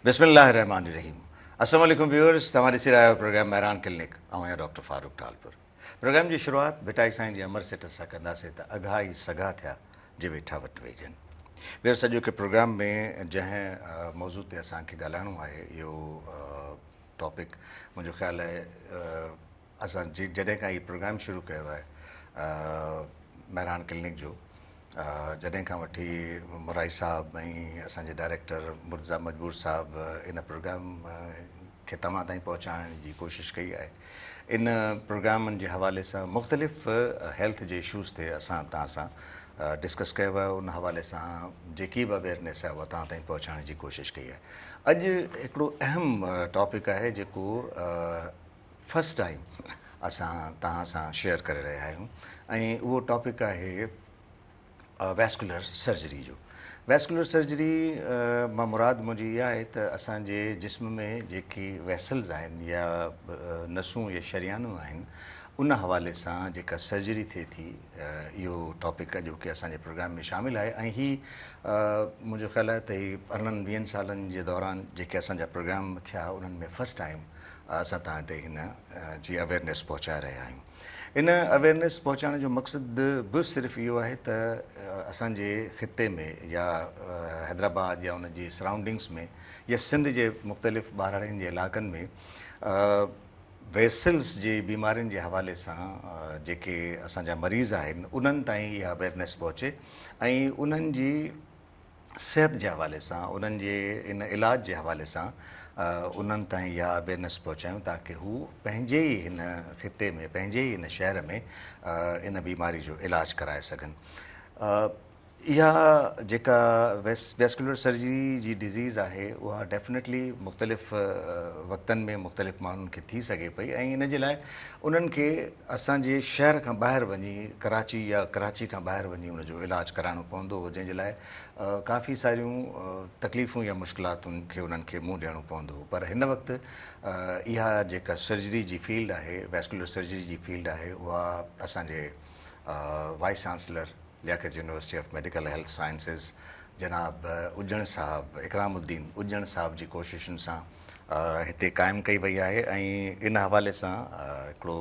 बिस्मिल्लाहिर्रहमानिर्रहीम। अस्सलाम वालेकुम व्यूअर्स, तव्हां ॾिसी रहिया आहियो प्रोग्राम मैरान क्लिनिक। ऐं डॉक्टर फारूक टालपुर। प्रोग्राम जी शुरूआत भिटाई साईं जी अमर सिट सां कंदासीं त अघाई सगा थिया जे वेठा वटि वेझनि। व्यूअर्स, सॼो के प्रोग्राम में जंहिं मौज़ू ते असांखे ॻाल्हाइणो आहे इहो टॉपिक मुंहिंजो ख़्यालु आहे असां जॾहिं खां हीउ प्रोग्राम शुरू कयो आहे मैरान क्लिनिक जो, जॾहिं खां वठी मुराई साहब ऐं असांजे डायरेक्टर मुर्तज़ा मजबूर साहब इन प्रोग्राम खे तव्हां ताईं पहुचाइण जी कोशिशि कई आहे। इन प्रोग्रामनि जे हवाले सां मुख़्तलिफ़ हेल्थ जे इशूज़ ते असां तव्हां सां डिस्कस कयो आहे। उन हवाले सां जेकी बि अवेयरनेस आहे उहा तव्हां ताईं पहुचाइण जी कोशिशि कई आहे। अॼु हिकिड़ो अहम टॉपिक आहे जेको फस्ट टाइम असां तव्हां सां शेयर करे रहिया आहियूं ऐं उहो टॉपिक आहे वैस्कुलर सर्जरी जो। वैस्कुलर सर्जरी मां मुराद मुंहिंजी इहा आहे त असांजे जिस्म में जेकी वैसल्स आहिनि या नसूं या शरियानूं आहिनि उन हवाले सां जेका सर्जरी थिए थी, इहो टॉपिक अॼु की असांजे प्रोग्राम में शामिलु आहे। ऐं हीअ मुंहिंजो ख़्यालु आहे त हीअ 14-20 सालनि जे दौरान जेके असांजा प्रोग्राम थिया उन्हनि में फस्ट टाइम असां तव्हां ते हिन जी अवेयरनेस पहुचाए रहिया आहियूं। इन अवेयरनेस पहुचाइण जो मक़सदु बि सिर्फ़ु इहो आहे त असांजे ख़िते में या हैदराबाद या उन जी सराउंडिंग्स में या सिंध जे मुख़्तलिफ़ ॿाहिरिनि जे इलाइक़नि में वेसल्स जी बीमारियुनि जे हवाले सां जेके असांजा मरीज़ आहिनि उन्हनि ताईं इहा अवेयरनेस पहुचे ऐं उन्हनि जी सिहत जे हवाले सां, उन्हनि जे इन इलाज जे हवाले सां उन्हनि ताईं इहा अवेयरनेस पहुचायूं ताकी हू पंहिंजे ई हिन ख़िते में, पंहिंजे ई हिन शहर में इन बीमारी जो इलाजु कराए सघनि। इहा जेका वैस्कुलर सर्जरी जी डिज़ीज़ आहे उहा डेफिनेटली मुख़्तलिफ़ वक़्तनि में मुख़्तलिफ़ माण्हुनि खे थी सघे पई ऐं इन जे लाइ उन्हनि खे असांजे शहर खां ॿाहिरि वञी कराची या कराची खां ॿाहिरि वञी उनजो इलाजु कराइणो पवंदो हो, जंहिंजे लाइ काफ़ी सारियूं तकलीफ़ूं या मुश्किलातुनि खे उन्हनि खे मुंहुं ॾियणो पवंदो हो। पर हिन वक़्तु इहा जेका सर्जरी जी फील्ड आहे, वैस्कुलर सर्जरी जी फील्ड आहे, उहा असांजे vice chancellor Liaquat university of medical health sciences जनाब उजण साहब इकरामुद्दीन उजण साहब जी कोशिशुनि सां हिते क़ाइमु कई वई आहे ऐं इन हवाले सां हिकिड़ो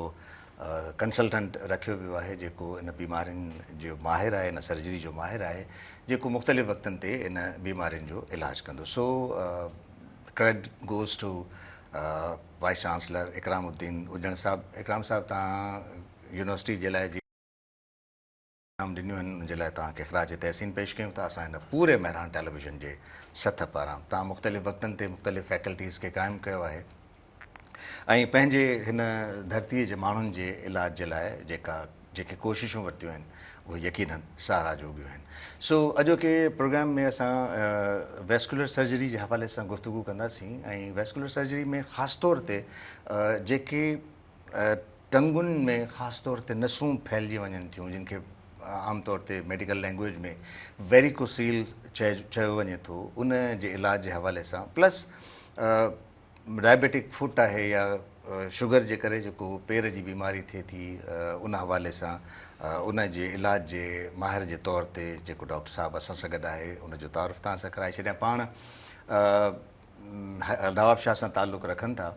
कंसल्टेंट रखियो वियो आहे जेको इन बीमारियुनि जो माहिर आहे, इन सर्जरी जो माहिर आहे, जेको मुख़्तलिफ़ वक़्तनि ते इन बीमारियुनि जो इलाजु कंदो। So credit goes to vice chancellor Ikramuddin Ujan साहब। इकराम साहब, तव्हां यूनिवर्सिटी जे लाइ नाम ॾिनियूं आहिनि, उनजे लाइ तव्हांखे ख़राज तहसीन पेश कयूं था असां हिन पूरे मैरान टेलीविज़न जे सथ पारां। तव्हां मुख़्तलिफ़ वक़्तनि ते मुख़्तलिफ़ फैकल्टीज़ खे क़ाइमु कयो आहे ऐं पंहिंजे हिन धरतीअ जे माण्हुनि जे इलाज जे लाइ जेके कोशिशूं वरितियूं आहिनि उहे यकीनन सहारा जोॻियूं आहिनि। सो अॼोके प्रोग्राम में असां वैस्कुलर सर्जरी जे हवाले सां गुफ़्तगू कंदासीं ऐं वैस्कुलर सर्जरी में ख़ासि तौर ते जेके टंगुनि में ख़ासि तौर ते नसूं फैलिजी वञनि थियूं, जिन खे आम तौर ते मेडिकल लैंग्वेज में वेरिकोसील चयो वञे थो, उन जे इलाज जे हवाले सां प्लस डायबिटिक फुट आहे या शुगर जे करे जेको पेर जी बीमारी थिए थी, उन हवाले सां उन जे इलाज जे माहिर जे तौर ते जेको डॉक्टर साहब असां सां गॾु आहे उनजो तारुफ़ तव्हां सां कराए छॾियां। पाण नवाब शाह सां ताल्लुक़ु रखनि था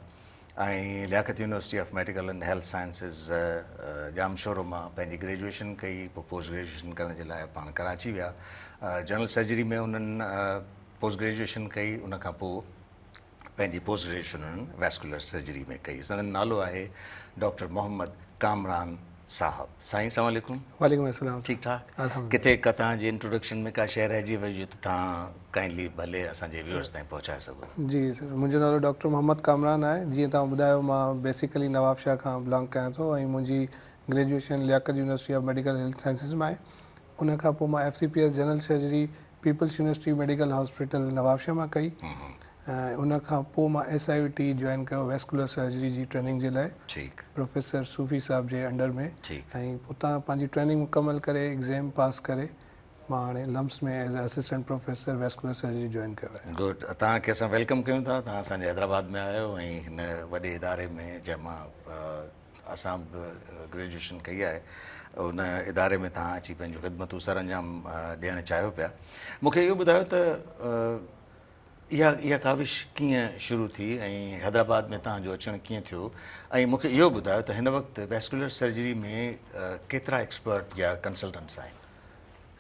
ऐं Liaquat university of medical and health sciences Jamshoro मां पंहिंजी ग्रेजुएशन कई, पोइ पोस्ट ग्रेजुएशन करण जे लाइ पाण कराची विया। जनरल सर्जरी में उन्हनि पोस्ट ग्रेजुएशन कई, उनखां पोइ पंहिंजी पोस्ट ग्रेजुएशन उन्हनि वैस्कुलर सर्जरी में कई। संदन नालो आहे डॉक्टर मोहम्मद कामरान साहब। साईं अस्सलाम वालेकुम। वालेकुम अस्सलाम। ठीकु ठाक? किथे का तव्हांजी इंट्रोडक्शन में का शइ रहिजी वई हुजे त तव्हां काइंडली भले असांजे व्यूअर्स ताईं पहुचाए सघो। जी सर, मुंहिंजो नालो डॉक्टर मोहम्मद कामरान आहे। जीअं तव्हां ॿुधायो, मां बेसिकली नवाब शाह खां बिलोंग कयां थो ऐं मुंहिंजी graduation Liaquat university of medical health sciences में आहे। उनखां पोइ मां FCPS general surgery peoples university medical hospital Nawab Shah मां कई ऐं उनखां पोइ मां SIUT जॉइन कयो वैस्कुलर सर्जरी जी ट्रेनिंग जे लाइ प्रोफेसर सूफ़ी साहब जे अंडर में ऐं उतां पंहिंजी ट्रेनिंग मुकमल करे एग्ज़ाम पास करे मां हाणे लम्स में as assistant professor vascular surgery join कयो आहे। गुड, तव्हांखे असां वेलकम कयूं था। तव्हां असांजे हैदराबाद में आहियो ऐं हिन वॾे इदारे में जंहिंमां असां बि ग्रेजुएशन कई आहे, उन इदारे में तव्हां अची पंहिंजूं ख़िदमतूं सर अंजाम ॾियणु चाहियो पिया। मूंखे इहो ॿुधायो त इहा काविश कीअं शुरू थी ऐं हैदराबाद में तव्हांजो अचणु कीअं थियो ऐं मूंखे इहो ॿुधायो त हिन वक़्तु वेस्कुलर सर्जरी में केतिरा एक्सपर्ट या कंसल्टेंट्स आहिनि?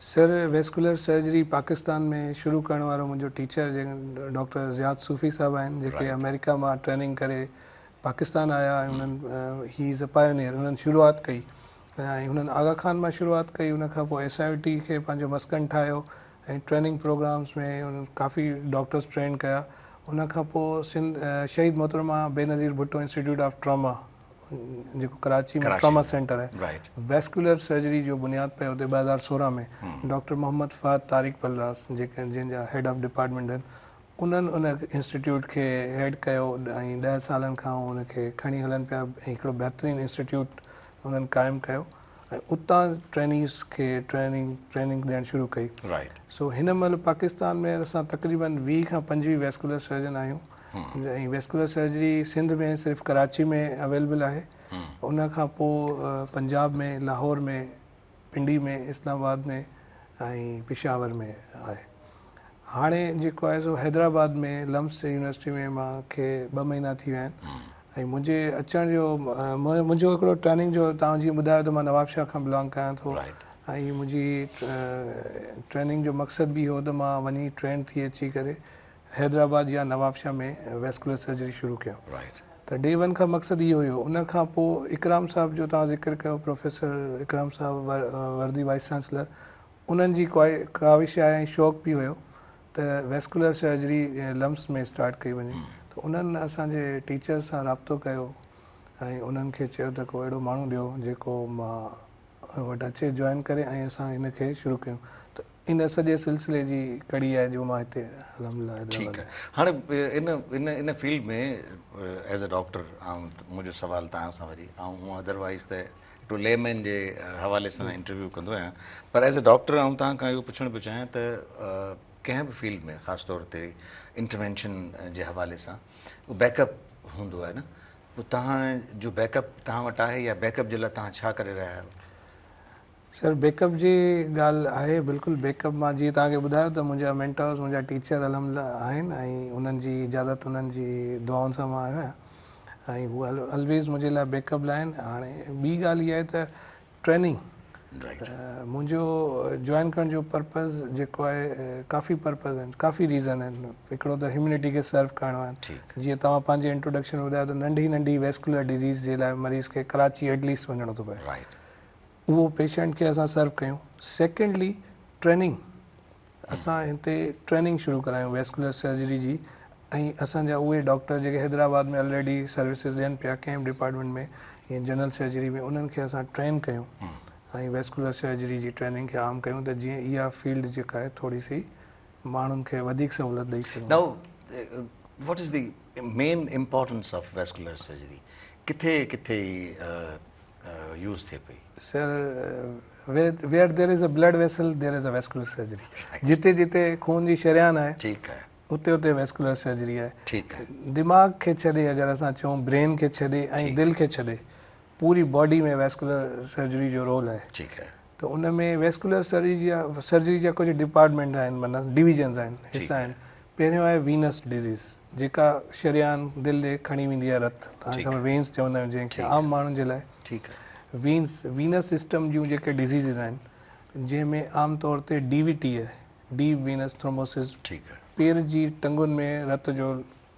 सर वेस्कुलर सर्जरी पाकिस्तान में शुरू करण वारो मुंहिंजो टीचर डॉक्टर ज़ियाद सूफ़ी साहब आहिनि, जेके अमेरिका मां ट्रेनिंग करे पाकिस्तान आया ऐं उन्हनि ही इज़ अ पायोनियर, उन्हनि शुरूआति कई ऐं हुननि आगा खान मां शुरूआति कई। उन खां पोइ SIOT खे पंहिंजो मस्कन ठाहियो ऐं ट्रेनिंग प्रोग्राम्स में उन्हनि काफ़ी डॉक्टर्स ट्रेन कया। उन खां पोइ शहीद Mohtarma Benazir Bhutto institute of trauma जेको कराची में ट्रामा सेंटर आहे, वेस्कुलर सर्जरी जो बुनियादु पियो हुते 2016 में डॉक्टर मोहम्मद फ़हद तारिक पलरास जेके जंहिंजा हेड ऑफ डिपार्टमेंट आहिनि, उन्हनि उन इंस्टीट्यूट खे हेड कयो ऐं 10 सालनि खां उनखे खणी हलनि पिया ऐं हिकिड़ो बहितरीनु इंस्टीट्यूट उन्हनि क़ाइमु कयो ऐं उतां ट्रेनीज़ खे ट्रेनिंग ॾियणु शुरू कई। सो हिन महिल पाकिस्तान में असां तक़रीबन 20 खां 25 वेस्कुलर सर्जन आहियूं ऐं वेस्कुलर सर्जरी सिंध में सिर्फ़ु कराची में अवेलेबल आहे। उन खां पोइ पंजाब में, लाहौर में, पिंडी में, इस्लामाबाद में ऐं पिशावर में आहे। हाणे जेको आहे सो हैदराबाद में लम्स यूनिवर्सिटी में मूंखे 2 महीना थी विया आहिनि ऐं मुंहिंजे अचण जो मुंहिंजो हिकिड़ो ट्रेनिंग जो तव्हां जीअं ॿुधायो त मां नवाबशाह खां बिलोंग कयां थो ऐं मुंहिंजी ट्रेनिंग जो मक़सदु बि हो त मां वञी ट्रेन थी अची करे हैदराबाद या नवाबशाह में वेस्कुलर सर्जरी शुरू कयो। त डे 1 खां मक़सदु इहो हुयो। उन खां पोइ इकराम साहब जो तव्हां ज़िक्र कयो, प्रोफेसर इकराम साहब वर्दी वाइस चांसलर, उन्हनि जी काविश आहे ऐं शौक़ु बि हुयो त वेस्कुलर सर्जरी लम्स में स्टार्ट कई वञे। त उन्हनि असांजे टीचर सां राब्तो कयो ऐं उन्हनि खे चयो त को अहिड़ो माण्हू ॾियो जेको मां वटि अचे जॉइन करे ऐं असां हिन खे शुरू कयूं। त इन सॼे सिलसिले जी कड़ी आहे जो मां हिते अल्हम्दुलिल्लाह। ठीकु आहे। हाणे इन फील्ड में एज़ अ डॉक्टर मुंहिंजो सुवालु तव्हां सां वरी हूअं अदरवाइज़ त हिकिड़ो लेमैन जे हवाले सां इंटरव्यू कंदो आहियां, पर एज़ अ डॉक्टर तव्हां खां इहो पुछणु पियो चाहियां त कंहिं बि फील्ड में ख़ासि तौर ते इंटरवेंशन जे हवाले सां बैकअप हूंदो आहे न, पोइ तव्हांजो बैकअप तव्हां वटि आहे या बैकअप जे लाइ तव्हां छा करे रहिया आहियो? सर बैकअप जी ॻाल्हि आहे, बिल्कुलु बैकअप। मां जीअं तव्हांखे ॿुधायो त मुंहिंजा मेंटर्स, मुंहिंजा टीचर अल्हम्दुलिल्लाह आहिनि ऐं उन्हनि जी इजाज़त, उन्हनि जी दुआउनि सां मां आहियो आहियां ऐं हू ऑलवेज़ मुंहिंजे लाइ बैकअप लाइ आहिनि। हाणे ॿी ॻाल्हि इहा आहे त ट्रेनिंग, मुंहिंजो जॉइन करण जो पर्पज़ जेको आहे, काफ़ी पर्पज़ आहिनि, काफ़ी रीज़न आहिनि। हिकिड़ो त ह्यूमनिटी खे सर्व करणो आहे। जीअं तव्हां पंहिंजे इंट्रोडक्शन में ॿुधायो त नंढी वेस्कुलर डिज़ीज़ जे लाइ मरीज़ खे कराची एटलीस्ट वञिणो थो पए, उहो पेशेंट खे असां सर्व कयूं। सेकेंडली ट्रेनिंग, असां हिते ट्रेनिंग शुरू करायूं वेस्कुलर सर्जरी जी ऐं असांजा उहे डॉक्टर जेके हैदराबाद में ऑलरेडी सर्विसिस ॾियनि पिया कंहिं डिपार्टमेंट में या जनरल सर्जरी में, उन्हनि खे असां ट्रेन कयूं ऐं वेस्कुलर सर्जरी जी ट्रेनिंग खे आम कयूं त जीअं इहा फील्ड जेका आहे थोरी सी माण्हुनि खे वधीक सहूलियत ॾेई सघूं। Now what is the main importance of vascular surgery? किथे किथे यूज़ थिए पई? Sir where there is a blood vessel there is a vascular surgery. जिते जिते खून जी शरियान आहे, ठीकु आहे, उते उते वेस्कुलर सर्जरी आहे। ठीकु आहे। दिमाग़ खे छॾे अगरि असां चऊं, ब्रेन खे छॾे ऐं दिलि खे छॾे, पूरी बॉडी में वेस्कुलर सर्जरी जो रोल आहे। ठीकु आहे। त उन में वेस्कुलर सर्जरी जा कुझु डिपार्टमेंट आहिनि, माना डिविजन्स आहिनि, हिसा आहिनि। पहिरियों आहे वीनस डिज़ीज़, जेका शरियान दिलि ॾे खणी वेंदी आहे रत, तव्हांखे ख़बर वेन्स चवंदा आहियूं जंहिंखे आम माण्हुनि जे लाइ। ठीकु आहे। वीनस सिस्टम जूं जेके डिज़ीज़िस आहिनि, जंहिंमें आम तौर ते DVT आहे, डीप वीनस थ्रोम्बोसिस। ठीकु आहे। पेर जी टंगुनि में रत जो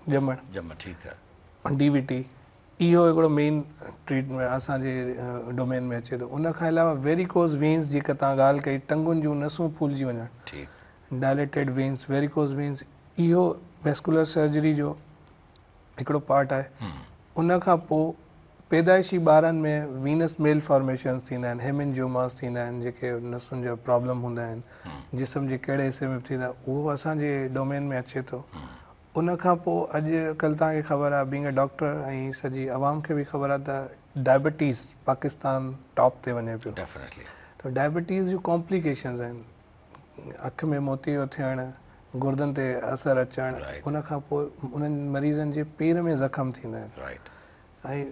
ॼमणु। ठीकु आहे। DVT इहो हिकिड़ो मेन ट्रीटमेंट असांजे डोमेन में अचे थो। उन खां अलावा वेरिकोज़ वेन्स जेका तव्हां ॻाल्हि कई, टंगुनि जूं नसूं फूलिजी वञणु, डायलेटेड वेन्स, वेरिकोज़ वेन्स, इहो वेस्कुलर सर्जरी जो हिकिड़ो पार्ट आहे। उन खां पोइ पैदाइशी ॿारनि में वीनस मेल फॉर्मेशन्स थींदा आहिनि, हेमेंजोमास थींदा आहिनि, जेके नसुनि जा प्रॉब्लम हूंदा आहिनि जिस्म जे कहिड़े हिसे में थींदा, उहो असांजे डोमेन में अचे थो। उन खां पोइ अॼुकल्ह तव्हांखे ख़बर आहे, बीइंग अ डॉक्टर ऐं सॼी आवाम खे बि ख़बर आहे त डायबिटीज़ पाकिस्तान टॉप ते वञे पियो। त डायबिटीज़ जूं कॉम्प्लिकेशन्स आहिनि, अखि में मोतियो थियणु, गुर्दनि ते असरु अचणु, उन खां पोइ उन्हनि मरीज़नि जे पेर में ज़ख़म थींदा आहिनि ऐं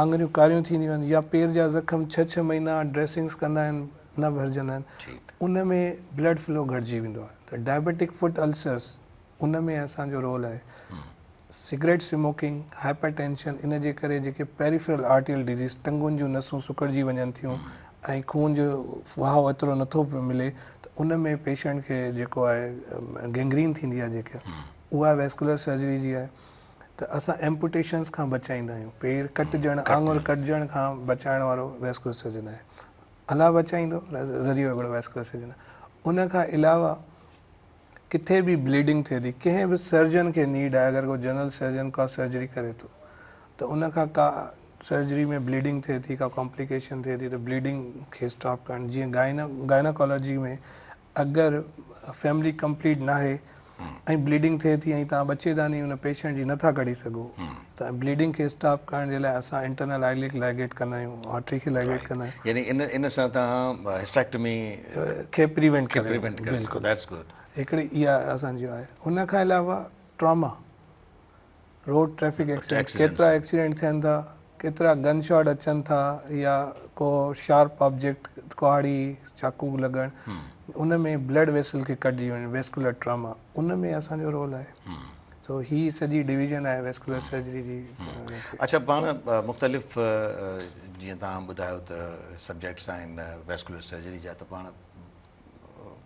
आङुरियूं कारियूं थींदियूं आहिनि, या पेर जा ज़ख़म 6 महीना ड्रेसिंग्स कंदा आहिनि, न भरिजंदा आहिनि, उन में ब्लड फ्लो घटिजी वेंदो आहे। त डायबिटिक फुट अल्सर्स उन में असांजो रोल आहे। सिगरेट स्मोकिंग, हाइपरटेंशन, इन जे करे जेके पेरिफेरल आर्टियल डिजीज़, टंगुनि जूं नसूं सुकड़जी वञनि थियूं ऐं खून जो वहाव एतिरो नथो मिले, त उन में पेशेंट खे जेको आहे गैंग्रीन थींदी आहे जेका, उहा वेस्कुलर सर्जरी जी आहे। त असां एम्पुटेशन्स खां बचाईंदा आहियूं, पेर कटिजण, आङुर कटिजण खां बचाइण वारो वेस्कुलर सर्जन आहे। अलाह बचाईंदो ज़रियो हिकिड़ो वेस्कुलर सर्जन आहे। उन खां अलावा किथे बि ब्लीडिंग थिए थी, कंहिं बि सर्जन खे नीड आहे, अगरि कोई जनरल सर्जन का सर्जरी करे थो त उन खां का सर्जरी में ब्लीडिंग थिए थी, का कॉम्प्लिकेशन थिए थी, त ब्लीडिंग खे स्टॉप करणु, जीअं गाइनाकोलॉजी में अगरि फैमिली कंप्लीट न आहे ऐं ब्लीडिंग थिए थी ऐं तव्हां बच्चेदानी उन पेशेंट जी नथा कढी सघो, त ब्लीडिंग खे स्टॉप करण जे लाइ असां इंटरनल आइलिक लाइगेट कंदा आहियूं, आर्टरी खे लाइगेट कंदा आहियूं, यानी इन सां तव्हां हिस्टेक्टमी खे प्रिवेंट करे। बिल्कुलु, दैट्स गुड। हिकिड़ी इहा असांजो आहे। उन खां अलावा ट्रॉमा, रोड ट्रैफिक एक्सीडेंट, केतिरा एक्सीडेंट थियनि था, केतिरा गन शॉट अचनि था, या को शार्प ऑब्जेक्ट, कुहाड़ी, चाकू लॻणु, उन में ब्लड वेसल खे कटिजी वञे, वेस्कुलर ट्रॉमा, उन में असांजो रोल आहे। सो ही सॼी डिवीजन आहे वेस्कुलर सर्जरी जी। अच्छा, पाण मुख़्तलिफ़ जीअं तव्हां ॿुधायो त सब्जेक्ट्स आहिनि वेस्कुलर सर्जरी जा, त पाण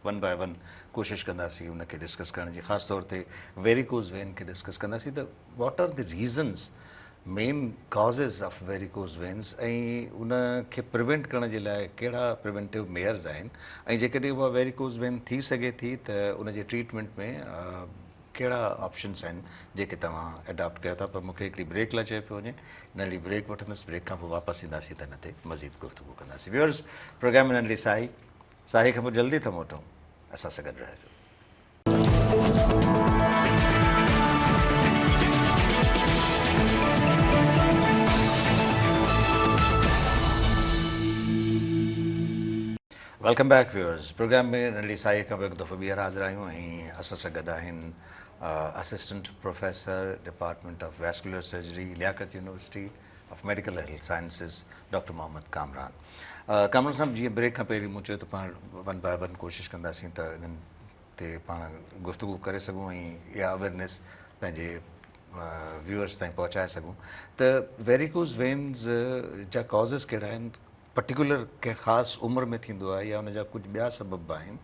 वन बाय वन कोशिशि कंदासीं उनखे डिस्कस करण जी, ख़ासि तौर ते वेरिकोज़ वेन खे डिस्कस कंदासीं। त what are the reasons, main causes of varicose veins, ऐं उनखे प्रिवेंट करण जे लाइ कहिड़ा प्रिवेंटिव मेयर्स आहिनि, ऐं जेकॾहिं उहा वेरिकोज़ वेन थी सघे थी त उनजे ट्रीटमेंट में कहिड़ा ऑप्शन्स आहिनि जेके तव्हां एडॉप्ट कयो था। पर मूंखे हिकिड़ी ब्रेक लाइ चयो पियो वञे, नंढड़ी ब्रेक वठंदुसि, ब्रेक खां पोइ वापसि ईंदासीं त हिन ते मज़ीद गुफ़्तगू कंदासीं। व्यूअर्स, प्रोग्राम में नंढड़ी साही खां पोइ जल्दी था मोटूं, असां सां गॾु रहिजो। Welcome back viewers. प्रोग्राम में नंढड़ी साही खां पोइ हिकु दफ़ो ॿीहर हाज़िर आहियूं ऐं असां सां गॾु आहिनि assistant professor department of vascular surgery, Liaquat university of medical health sciences, doctor Mohammad Kamran. Kamran साहब, जीअं ब्रेक खां पहिरीं मूं चयो त पाण वन बाय वन कोशिशि कंदासीं त इन्हनि ते पाण गुफ़्तगू करे सघूं ऐं इहा अवेयरनेस पंहिंजे व्यूअर्स ताईं पहुचाए सघूं। त वेरिकोज़ वेन्स जा कॉज़िस कहिड़ा आहिनि, पर्टिकुलर कंहिं ख़ासि उमिरि में थींदो आहे या उनजा कुझु ॿिया सबब आहिनि,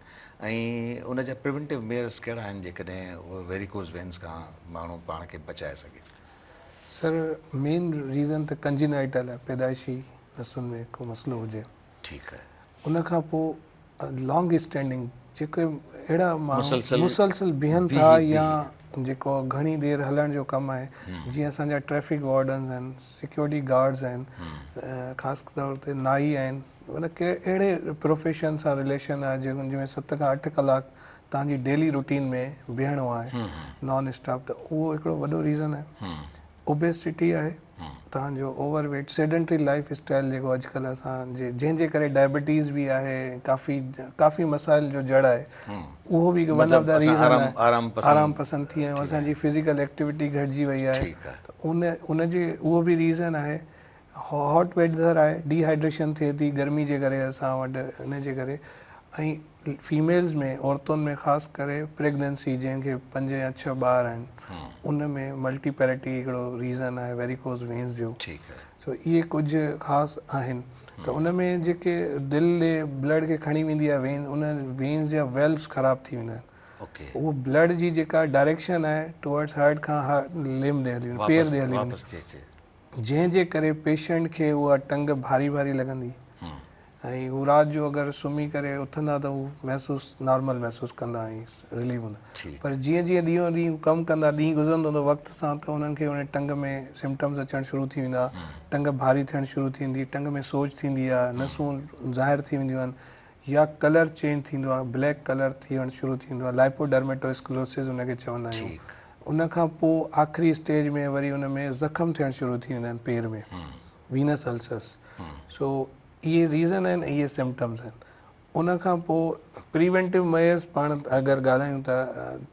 ऐं उनजा प्रिवेंटिव मेयर्स कहिड़ा आहिनि जेकॾहिं उहो वेरिकोज़ वेन्स खां माण्हू पाण खे बचाए सघे? सर, मेन रीज़न त कंजिनाइटल आहे, पैदाइशी नसुनि में को मसइलो हुजे। ठीकु आहे। उन खां पोइ लॉन्ग स्टैंडिंग, जेके अहिड़ा माण्हू मुसलसल बीहनि था या जेको घणी देरि हलण जो कमु आहे, जीअं असांजा ट्रैफिक वार्डन्स आहिनि, सिक्योरिटी गार्ड्स आहिनि, ख़ासि तौर ते नाई आहिनि, मतिलबु के अहिड़े प्रोफेशन सां रिलेशन आहे जंहिंमें 7 खां 8 कलाक तव्हांजी डेली रूटीन में बीहणो आहे नॉन स्टॉप, त उहो हिकिड़ो वॾो रीज़न आहे। ओबेसिटी आहे, तव्हांजो ओवरवेट, सेडेंटरी लाइफ स्टाइल जेको अॼुकल्ह असांजे जंहिंजे करे डायबिटीज़ बि आहे, काफ़ी मसाइल जो जड़ आहे, उहो बि वन ऑफ द रीज़न आहे। आराम पसंदि थी विया आहियूं, असांजी फिज़िकल एक्टिविटी घटिजी वई आहे, त उनजे उहो बि रीज़न आहे। हॉट वेदर आहे, डिहाइड्रेशन थिए थी गर्मी जे करे असां वटि, इन जे करे। ऐं फीमेल्स में, औरतुनि में ख़ासि करे प्रेगनेंसी, जंहिंखे 5 या 6 ॿार आहिनि, उन में मल्टीपैरिटी हिकिड़ो रीज़न आहे वेरिकोज़ वेन्स जो। सो इहे कुझु ख़ासि आहिनि। त उन में जेके दिलि ॾे ब्लड खे खणी वेंदी आहे वेन, उन वेन्स जा वेल्व्स ख़राबु थी वेंदा आहिनि। उहो ब्लड जी जेका डायरेक्शन आहे टुवर्ड्स हार्ट खां लिम ॾे हली वञे, पेर ॾे हली वञे, जंहिंजे करे पेशेंट खे उहा टंग भारी भारी लॻंदी, ऐं हू राति जो अगरि सुम्ही करे उथंदा त हू नॉर्मल महसूसु कंदा ऐं रिलीव हूंदा। पर जीअं जीअं ॾींहों ॾींहुं कमु कंदा, ॾींहुं गुज़रंदो त वक़्त सां त उन्हनि खे उन टंग में सिम्टम्स अचणु शुरू थी वेंदा, टंग भारी थियणु शुरू थींदी, टंग में सोज थींदी आहे, नसूं ज़ाहिर थी वेंदियूं आहिनि, या कलर चेंज थींदो आहे, ब्लैक कलर थियणु शुरू थींदो आहे, लाइपोडर्मेटोस्क्लेरोसिस उनखे चवंदा आहियूं। उन खां पोइ आख़िरी स्टेज में वरी उन में ज़ख़म थियणु शुरू थी वेंदा आहिनि पेर में, वीनस अल्सर्स। सो इहे रीज़न आहिनि, इहे सिम्टम्स आहिनि। उन खां पोइ प्रिवेंटिव मेयर्स पाण अगरि ॻाल्हायूं त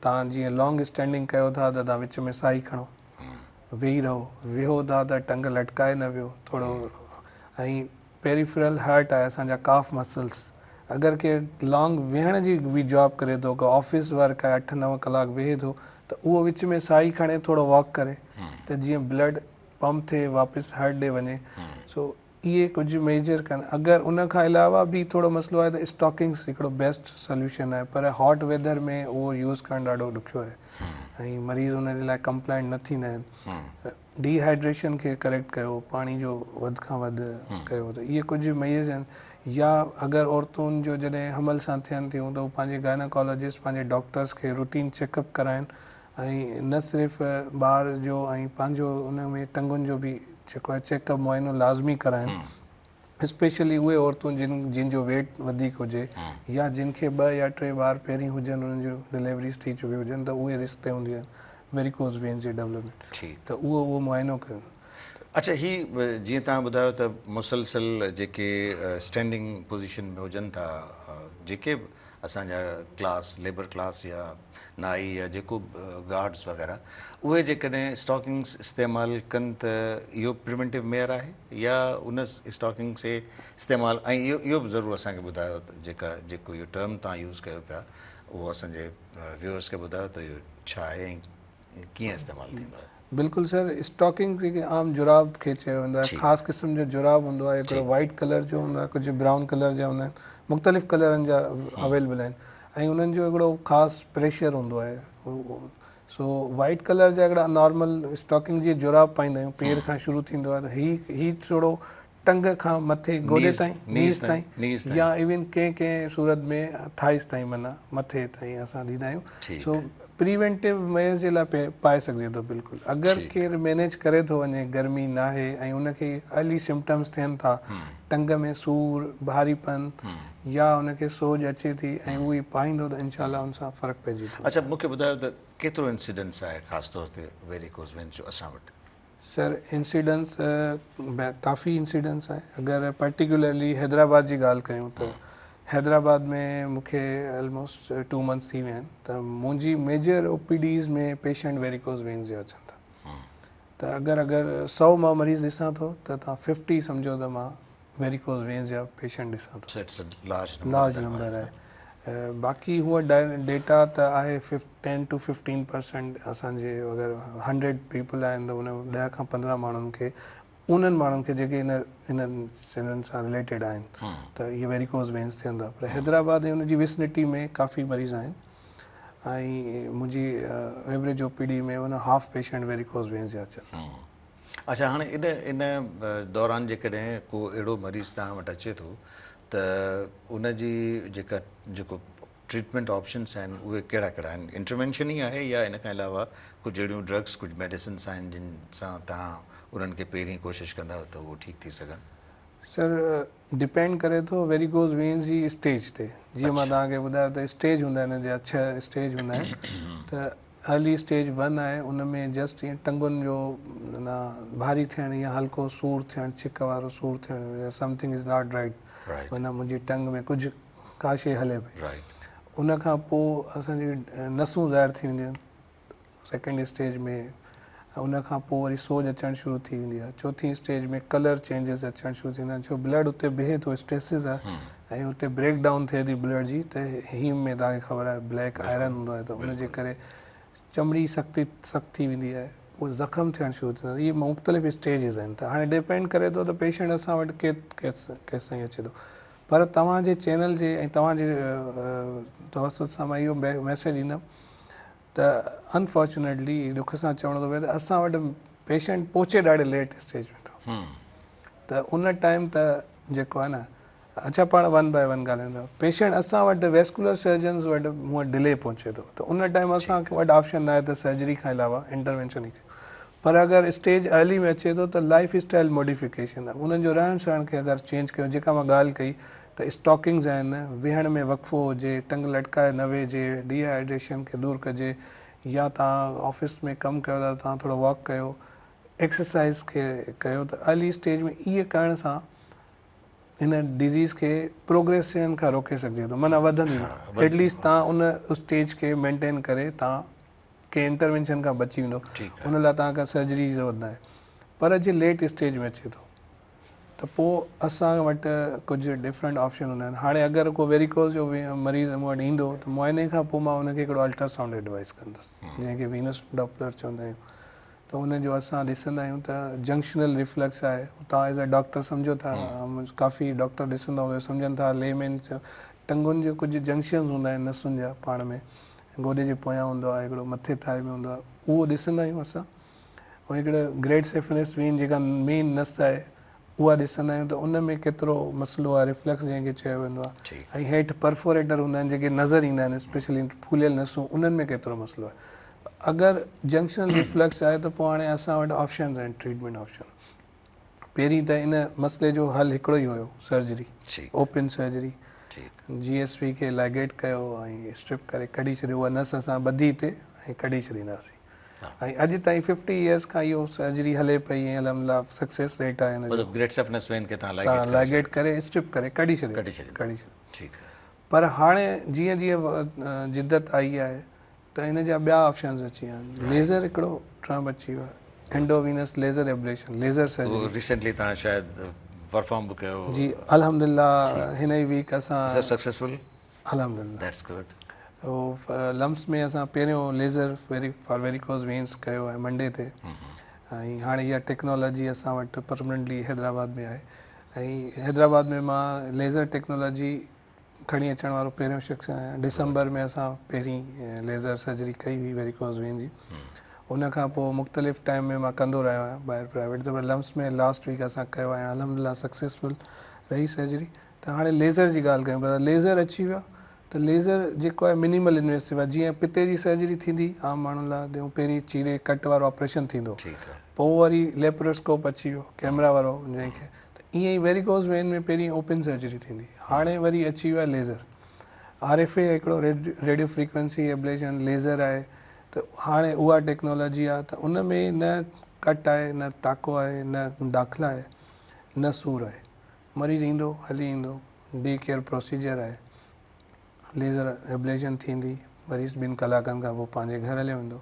तव्हां जीअं लॉन्ग स्टैंडिंग कयो था त तव्हां विच में साही खणो, वेही रहो, वेहो था त टंग लटकाए न वियो थोरो। ऐं पेरिफेरल हार्ट आहे असांजा काफ मसल्स, अगरि के लॉन्ग वेहण जी बि जॉब करे थो, का ऑफिस वर्क आहे 8-9 कलाक वेहे थो, त उहो विच में साई खणे थोरो वॉक करे त जीअं ब्लड पंप थिए वापसि हार्ट ॾे वञे। सो इहे कुझु मेजर कनि। अगरि उन खां अलावा बि थोरो मसइलो आहे त स्टॉकिंग्स हिकिड़ो बेस्ट सोल्यूशन आहे, पर हॉट वेदर में उहो यूज़ करणु ॾाढो ॾुखियो आहे ऐं मरीज़ उन जे लाइ कंप्लाइंट न थींदा आहिनि। डिहाइड्रेशन खे करेक्ट कयो, पाणी जो वधि खां वधि कयो, त इहे कुझु मेजर्स आहिनि। या अगरि औरतुनि जो जॾहिं हमल सां थियनि थियूं त उहे पंहिंजे गायनाकोलॉजिस्ट पंहिंजे डॉक्टर्स खे रूटीन चेकअप कराइनि ऐं न सिर्फ़ु ॿार जो ऐं पंहिंजो उन में टंगुनि जो बि जेको आहे चेकअप मुआइनो लाज़मी कराइनि। स्पेशली उहे औरतूं जिन जो वेट वधीक हुजे या जिन खे 2 या 3 ॿार पहिरीं हुजनि, उन्हनि जूं डिलीवरीज़ थी चुकी हुजनि, त उहे रिस्क ते हूंदियूं आहिनि वेरिकोज़ वेन्स जी डेवलपमेंट, त उहो मुआइनो कनि। अच्छा, ही जीअं तव्हां ॿुधायो त मुसलसल जेके स्टैंडिंग पोज़ीशन में हुजनि था, जेके असांजा क्लास लेबर क्लास या नाई या जेको गार्ड्स वग़ैरह, उहे जेकॾहिं स्टॉकिंग्स इस्तेमालु कनि त इहो प्रिवेंटिव मेयर आहे या उन स्टॉकिंग से इस्तेमालु, ऐं इहो बि ज़रूरु असांखे ॿुधायो त जेको इहो टर्म तव्हां यूज़ कयो पिया उहो असांजे व्यूअर्स खे ॿुधायो त इहो छा आहे ऐं कीअं इस्तेमालु थींदो आहे। बिल्कुलु सर, स्टॉकिंग जेके आम जुराब खे चयो वेंदो आहे, ख़ासि क़िस्म जो जुराब हूंदो आहे, हिकिड़ो वाइट कलर जो हूंदो आहे, कुझु ब्राउन कलर जा हूंदा आहिनि, मुख़्तलिफ़ कलरनि जा अवेलेबल आहिनि ऐं उन्हनि जो हिकिड़ो ख़ासि प्रेशर हूंदो आहे। सो वाइट कलर जा हिकिड़ा नॉर्मल स्टॉकिंग जी जुराब पाईंदा आहियूं, पेर खां शुरू थींदो आहे, त ही थोरो टंग खां मथे गोॾे ताईं, नीज़ ताईं, या इवन कंहिं सूरत में थाइस ताईं, माना मथे ताईं असां ॾींदा आहियूं। सो प्रिवेंटिव मेयर्स जे लाइ पाए सघिजे थो बिल्कुलु। अगरि केरु मैनेज करे थो वञे, गर्मी न आहे ऐं उनखे अर्ली सिम्टम्स थियनि था, टंग में सूर, भारीपन या उनखे सोज अचे थी ऐं उहे पाईंदो त इनशाला उन सां फ़र्क़ु पइजी थो। अच्छा, मूंखे ॿुधायो त केतिरो इंसिडेंस आहे ख़ासि तौर ते वेरिकोज़ वेन्स जो असां वटि? सर, इंसिडेंस काफ़ी इंसिडेंस आहे। अगरि पर्टिकुलरली हैदराबाद जी ॻाल्हि कयूं त हैदराबाद में मूंखे ऑलमोस्ट 2 मंथ्स थी विया आहिनि, त मुंहिंजी मेजर OPDs में पेशेंट वेरिकोज़ वेन्स जा अचनि था। त अगरि 100 मां मरीज़ ॾिसां थो त तव्हां 50 सम्झो त मां वेरिकोज़ वेन्स जा पेशेंट ॾिसां थो। लार्ज नंबर आहे। बाक़ी हूअ डेटा त आहे 10 to 15% असांजे अगरि 100 पीपल आहिनि त उन 10 खां 15 माण्हुनि खे, उन्हनि माण्हुनि खे जेके इन्हनि सां रिलेटेड आहिनि त इहे वेरिकोज़ वेन्स थियनि था। पर हैदराबाद ऐं उनजी विसिनिटी में काफ़ी मरीज़ आहिनि ऐं मुंहिंजी एवरेज OPD में उन हाफ पेशेंट वेरिकोज़ वेन्स जा अचनि। अच्छा, हाणे इन दौरान जेकॾहिं को अहिड़ो मरीज़ तव्हां वटि अचे थो त उनजी जेको ट्रीटमेंट ऑप्शन्स आहिनि उहे कहिड़ा कहिड़ा आहिनि? इंटरवेंशन ई आहे या इन खां अलावा कुझु अहिड़ियूं ड्रग्स, कुझु मेडिसिन्स आहिनि जिन सां तव्हां उन्हनि खे पहिरीं कोशिशि कंदा त उहो ठीकु थी सघनि? सर, डिपेंड करे थो वेरिकोज़ वेन्स जी स्टेज ते। जीअं मां तव्हांखे ॿुधायो त स्टेज हूंदा आहिनि, जा 6 स्टेज हूंदा आहिनि। त अर्ली स्टेज 1 आहे, उन में जस्ट ईअं टंगुनि जो भारी थियणु या हल्को सूर थियणु, छिक वारो सूर थियणु, समथिंग इज़ नॉट राइट, माना मुंहिंजी टंग में कुझु का शइ हले पई। उन खां पोइ असांजी नसूं ज़ाहिर थी वेंदियूं आहिनि सेकेंड स्टेज में। उन खां पोइ वरी सोज अचणु शुरू थी वेंदी आहे। चौथी स्टेज में कलर चेंजिस अचणु शुरू थींदा आहिनि, छो ब्लड उते बीहे थो, स्ट्रेसिस आहे ऐं उते ब्रेक डाउन थिए थी ब्लड जी। त हीम में तव्हांखे ख़बर आहे ब्लैक आयरन हूंदो आहे, त उनजे करे चमड़ी सख़्त थी वेंदी आहे, पोइ ज़ख़म थियणु शुरू थींदा आहिनि। इहे मुख़्तलिफ़ स्टेजिस आहिनि। त हाणे डिपेंड करे थो त पेशेंट असां वटि केसि ताईं अचे थो। पर तव्हांजे चैनल जे ऐं तव्हांजे तवसत सां मां इहो मैसेज ॾींदुमि त अनफॉर्चुनेटली ॾुख सां चवणो थो पए त असां वटि पेशेंट पहुचे ॾाढे लेट स्टेज में थो। त उन टाइम त जेको आहे न, अच्छा पाण 1 by 1 ॻाल्हाईंदा, पेशेंट असां वटि वेस्कुलर सर्जन्स वटि हूअं डिले पहुचे थो, त उन टाइम असांखे वटि ऑप्शन न आहे त सर्जरी खां अलावा इंटरवेंशन ई कयूं। पर अगरि स्टेज अर्ली में अचे थो त लाइफ स्टाइल मॉडिफिकेशन आहे, उन्हनि जो रहण सहण खे अगरि चेंज कयूं, जेका मां ॻाल्हि कई त स्टॉकिंग्स आहिनि, वेहण में वक़फ़ो हुजे, टंग लटकाए न वेहिजे, डिहाइड्रेशन खे दूरि कजे, या तव्हां ऑफिस में कमु कयो था तव्हां थोरो वॉक कयो, एक्सरसाइज़ खे कयो, त अर्ली स्टेज में इहे करण सां हिन डिज़ीज़ खे प्रोग्रेशन खां रोके सघिजे थो, माना वधंदी न। एटलीस्ट तव्हां उन स्टेज खे मेंटेन करे तव्हां के इंटरवेंशन खां बची वेंदो, उन लाइ तव्हांखां सर्जरी जी ज़रूरत न आहे। पर जे लेट स्टेज में अचे थो त पोइ असां वटि कुझु डिफरेंट ऑप्शन हूंदा आहिनि। हाणे अगरि को वेरिकोज़ जो मरीज़ मूं वटि ईंदो त मुआइने खां पोइ मां हुनखे हिकिड़ो अल्ट्रासाउंड एडवाइस कंदुसि, जंहिंखे वीनस डॉपलर चवंदा आहियूं। त उनजो असां ॾिसंदा आहियूं त जंक्शनल रिफ्लक्स आहे, तव्हां एज़ अ डॉक्टर सम्झो था, काफ़ी डॉक्टर ॾिसंदा हूंदा सम्झनि था लेमेन टंगुनि जो कुझु जंक्शन्स हूंदा आहिनि नसुनि जा पाण में, गोॾे जे पोयां हूंदो आहे हिकिड़ो, मथे थाए में हूंदो आहे, उहो ॾिसंदा आहियूं असां। ऐं हिकिड़े ग्रेट सेफिनस वेन जेका मेन नस आहे उहा ॾिसंदा आहियूं त उन में केतिरो मसइलो आहे, रिफ्लक्स जंहिंखे चयो वेंदो आहे। ऐं हेठि परफोरेटर हूंदा आहिनि जेके नज़र ईंदा आहिनि, स्पेशली फूलियल नसूं, उन्हनि में केतिरो मसइलो आहे। अगरि जंक्शनल रिफ्लक्स आहे त पोइ हाणे असां वटि ऑप्शन्स आहिनि, ट्रीटमेंट ऑप्शन। पहिरीं त इन मसइले जो हल हिकिड़ो ई हुयो, सर्जरी, ओपन सर्जरी। GSV खे लाइगेट कयो ऐं स्ट्रिप करे कढी छॾियो, उहा नस असां ॿधी हिते ऐं कढी छॾींदासीं। ऐं अॼु ताईं 50 इयर्स खां इहो सर्जरी हले पई ऐं अल्हम्दुलिल्लाह सक्सेस रेट आहे हिन जो। ग्रेट सेफिनस वेन खे तव्हां लाइगेट करे स्ट्रिप करे कढी छॾियो। पर हाणे जीअं जीअं जिद्दत आई आहे त इन जा ॿिया ऑप्शन्स अची विया आहिनि। लेज़र हिकिड़ो ट्रम्प अची वियो आहे, एंडोवीनस laser ablation, laser surgery. Recently तव्हां शायदि परफॉर्म बि कयो। जी अल्हम्दुलिल्लाह हिन ई वीक असां सक्सेसफुल, अल्हम्दुलिल्लाह। That's good. लम्स में असां पहिरियों लेज़र फॉर वेरिकोज़ वेन्स कयो आहे मंडे ते, ऐं हाणे इहा टेक्नोलॉजी असां वटि परमनेंटली हैदराबाद में आहे। ऐं हैदराबाद में मां लेज़र टेक्नोलॉजी खणी अचण वारो पहिरियों शख़्स आहियां। डिसंबर में असां पहिरीं लेज़र सर्जरी कई हुई वेरिकोज़ वेन जी। उनखां पोइ मुख़्तलिफ़ टाइम में मां कंदो रहियो आहियां ॿाहिरि प्राइवेट, त लम्स में लास्ट वीक असां कयो आहे, अल्हम्दुलिल्लाह सक्सेसफुल रही सर्जरी। त हाणे लेज़र जी ॻाल्हि कयूं पर लेज़र अची वियो आहे त लेज़र जेको आहे मिनिमल इन्वेसिव आहे। जीअं पिते जी सर्जरी थींदी आम माण्हुनि लाइ, ॾियूं पहिरीं चीरे कट वारो ऑपरेशन थींदो, पोइ वरी लेप्रोस्कोप अची वियो कैमरा वारो जंहिंखे, त ईअं ई वेरिकोज़ वेन में पहिरीं ओपन सर्जरी थींदी, हाणे वरी अची वियो आहे लेज़र। RFA हिकिड़ो रेडियो फ्रीक्वेंसी एब्लेशन लेज़र आहे, त हाणे उहा टेक्नोलॉजी आहे। त उन में न कट आहे, न टाको आहे, न दाख़िला आहे, न सूर आहे। मरीज़ ईंदो हली ईंदो, डे केयर प्रोसीजर आहे, लेज़र एब्लेशन थींदी, मरीज़ 2 कलाकनि खां पोइ पंहिंजे घर हलियो वेंदो,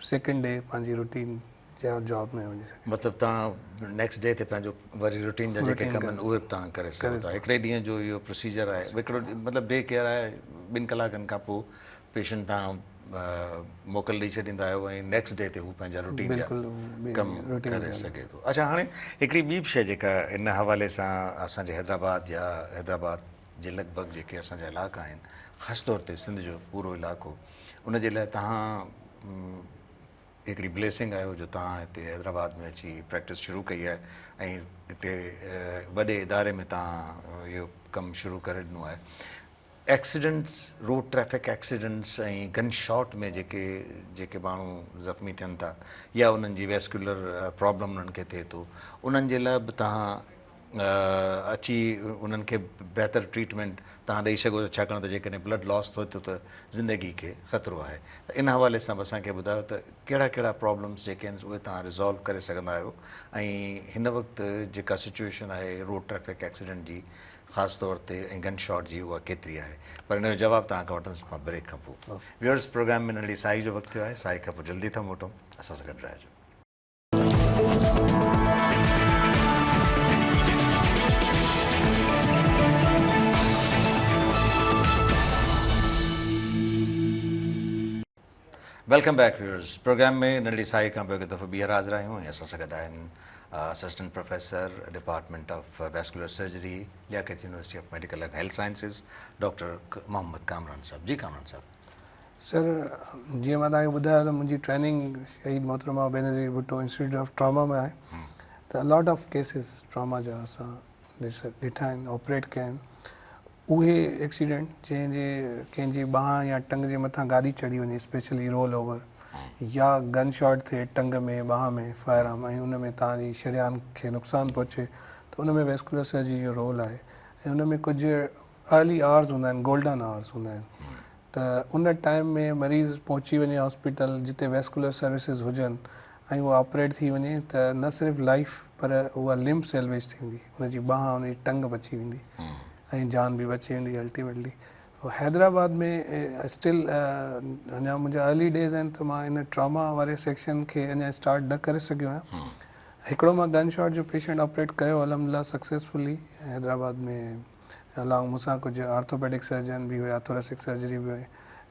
सेकेंड डे पंहिंजी रूटीन जॉब में वञी सघे। मतिलबु तव्हां नेक्स्ट डे ते पंहिंजो वरी रूटीन जा जेके कम आहिनि उहे बि तव्हां करे सघो था। हिकिड़े ॾींहं जो इहो प्रोसीजर आहे, हिकिड़ो मतिलबु डे केयर आहे, 2 कलाकनि खां पोइ पेशेंट तव्हां मोकल ॾेई छॾींदा आहियो ऐं नेक्स्ट डे ते हू पंहिंजा रूटीन जा कमु करे सघे थो। अच्छा, हाणे हिकिड़ी ॿी बि शइ जेका इन हवाले सां असांजे हैदराबाद या हैदराबाद जे लॻभॻि जेके असांजा इलाइक़ा आहिनि, ख़ासि तौर ते सिंध जो पूरो इलाइक़ो, उनजे लाइ तव्हां हिकिड़ी ब्लेसिंग आहियो जो तव्हां हिते हैदराबाद में अची प्रैक्टिस शुरू कई आहे ऐं हिते वॾे इदारे में तव्हां इहो कमु शुरू करे ॾिनो आहे। एक्सीडेंट्स, रोड ट्रैफिक एक्सीडेंट्स ऐं गन शॉट में जेके माण्हू ज़ख़्मी थियनि था या उन्हनि जी वेस्कुलर प्रॉब्लम उन्हनि खे थिए थो, उन्हनि जे लाइ बि तव्हां अची उन्हनि खे बहितर ट्रीटमेंट तव्हां ॾेई सघो था, छाकाणि त जेकॾहिं ब्लड लॉस थिए थो त ज़िंदगी खे ख़तरो आहे। त इन हवाले सां बि असांखे ॿुधायो त कहिड़ा कहिड़ा प्रॉब्लम्स जेके आहिनि उहे तव्हां रिज़ॉल्व करे सघंदा आहियो ऐं हिन वक़्तु जेका सिचुएशन आहे रोड ट्रैफिक एक्सीडेंट जी ख़ासि तौर ते ऐं गन शॉट जी, उहा केतिरी आहे। पर हिन जो जवाबु तव्हां खां वठंदुसि मां ब्रेक खां पोइ। व्यूअर्स, प्रोग्राम में नंढी साई जो वक़्तु थियो आहे, साई खां पोइ जल्दी था मोटूं, असां सां गॾु रहिजो। Welcome back viewers. प्रोग्राम में नंढी साई खां पोइ हिकु दफ़ो ॿीहर हाज़िर आहियूं ऐं असां सां गॾु आहिनि assistant professor department of vascular surgery, Liaquat university of medical and health sciences, doctor Mohammad Kamran साहब। जी कामरान साहब। सर, जीअं मां तव्हांखे ॿुधायो त मुंहिंजी training Shaheed Mohtarma Benazir Bhutto institute of trauma में आहे, त लॉट ऑफ केसिस ट्रामा जा असां ॾिठा आहिनि, ऑपरेट कया आहिनि। उहे एक्सीडेंट कंहिंजी बांह या टंग जे मथां गाॾी चढ़ी वञे, स्पेशली रोल ओवर, या गन शॉट थिए टंग में बांह में फायर आर्म ऐं उन में तव्हांजी शरियान खे नुक़सानु पहुचे, त उन में वेस्कुलर सर्जरी जो रोल आहे। ऐं उन में कुझु अर्ली आवर्स हूंदा आहिनि, गोल्डन आवर्स हूंदा आहिनि, त उन टाइम में मरीज़ पहुची वञे हॉस्पिटल जिते वेस्कुलर सर्विसिस हुजनि ऐं उहा ऑपरेट थी वञे, त न सिर्फ़ु लाइफ पर उहा लिम्ब सैल्वेज थींदी, उनजी बांह उनजी टंग बची वेंदी ऐं जान बि बची वेंदी अल्टीमेटली। हैदराबाद में स्टिल अञा मुंहिंजा अर्ली डेज़ आहिनि, त मां इन ट्रामा वारे सेक्शन खे अञा स्टार्ट न करे सघियो आहियां। हिकिड़ो मां गन शॉट जो पेशेंट ऑपरेट कयो अल्हम्दुलिल्लाह सक्सेसफुली हैदराबाद में। अलाउ मूंसां कुझु आर्थोपेडिक सर्जन बि हुया, थोरेसिक सर्जरी बि हुई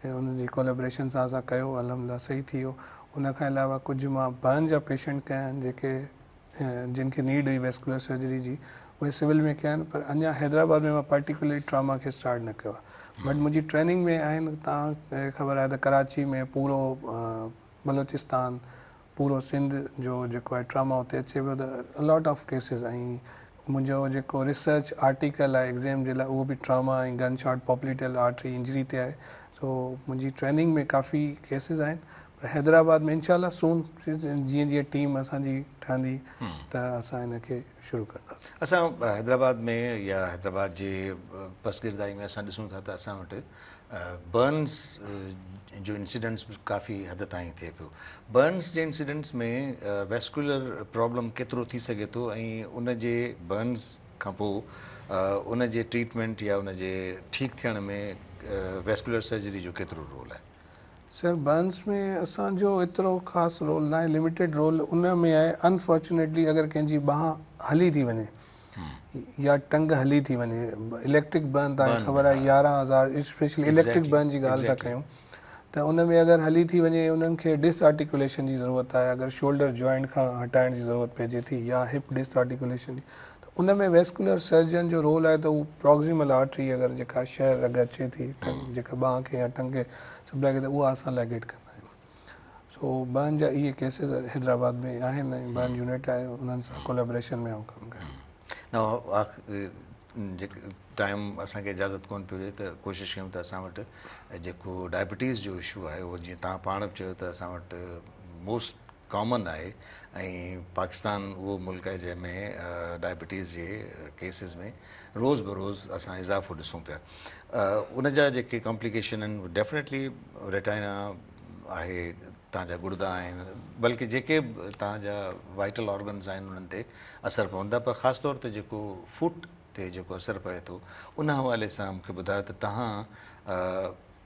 ऐं उन्हनि जी कोलेब्रेशन सां असां कयो, अल्हम्दुलिल्लाह सही थी वियो। उन खां अलावा कुझु मां बर्न जा पेशेंट कया आहिनि जेके जिन खे नीड हुई वेस्कुलर सर्जरी जी, उहे सिविल में कया आहिनि, पर अञा हैदराबाद में मां पर्टिकुलरली ट्रामा खे स्टार्ट न कयो आहे। बट मुंहिंजी ट्रेनिंग में आहिनि, तव्हांखे ख़बर आहे त कराची में पूरो बलोचिस्तान पूरो सिंध जो जेको आहे ट्रामा उते अचे पियो, त अलॉट ऑफ केसिस। ऐं मुंहिंजो जेको रिसर्च आर्टिकल आहे एग्ज़ाम जे लाइ उहो बि ट्रामा ऐं गन शॉट पॉप्लिटल आर्टरी इंजरी ते आहे। सो मुंहिंजी ट्रेनिंग में काफ़ी केसिस आहिनि, पर हैदराबाद में इंशाल्लाह सून जीअं जीअं टीम असांजी ठहंदी त असां हिनखे शुरू कंदासीं। असां हैदराबाद में या हैदराबाद जे पसगिरदाई में असां ॾिसूं था त असां वटि बर्न्स जो इंसिडेंट्स बि काफ़ी हद ताईं थिए पियो। बर्न्स जे इंसिडेंट्स में वेस्कुलर प्रॉब्लम केतिरो थी सघे थो ऐं उन जे बर्न्स खां पोइ उन जे ट्रीटमेंट या उन जे ठीकु थियण में वेस्कुलर सर्जरी जो केतिरो रोल आहे? सर बर्न्स में असांजो एतिरो ख़ासि रोल न आहे, लिमिटेड रोल उन में आहे। अनफॉर्चुनेटली अगरि कंहिंजी बांह हली थी वञे या टंग हली थी वञे, इलेक्ट्रिक बर्न तव्हांखे ख़बर आहे 11,000 स्पेशली इलेक्ट्रिक बर्न जी ॻाल्हि था कयूं, त उन में अगरि हली थी वञे उन्हनि खे डिसआर्टिकुलेशन जी ज़रूरत आहे। अगरि शोल्डर जॉइंट खां हटाइण जी ज़रूरत पइजे थी या हिप डिसआर्टिकुलेशन जी, त उन में वेस्कुलर सर्जन जो रोल आहे त उहो प्रॉक्सिमल आर्टरी अगरि जेका शइ रग अचे थी जेका बांह खे या टंग खे सप्लाई खे, त उहा असां लाइगेट कंदा आहियूं। सो बर्न जा इहे केसिस हैदराबाद में आहिनि ऐं बर्न यूनिट आहे, उन्हनि सां कोलेब्रेशन में आऊं कमु कयो। जेके टाइम असांखे इजाज़त कोन पियो ॾिए त कोशिशि कयूं त असां वटि जेको डायबिटीज़ जो इशू आहे उहो जीअं तव्हां पाण बि चयो त असां वटि मोस्ट कॉमन आहे ऐं पाकिस्तान उहो मुल्क आहे जंहिंमें डायबिटीज़ जे केसिस में रोज़ बरोज़ असां इज़ाफ़ो ॾिसूं पिया। उन जा जेके कॉम्प्लिकेशन आहिनि डेफिनेटली रेटाइना आहे, तव्हांजा गुर्दा आहिनि, बल्कि जेके बि तव्हांजा वाइटल ऑर्गन्स आहिनि उन्हनि ते असरु पवंदा, पर ख़ासि तौर ते जेको फुट ते जेको असरु पए थो उन हवाले सां मूंखे ॿुधायो त तव्हां,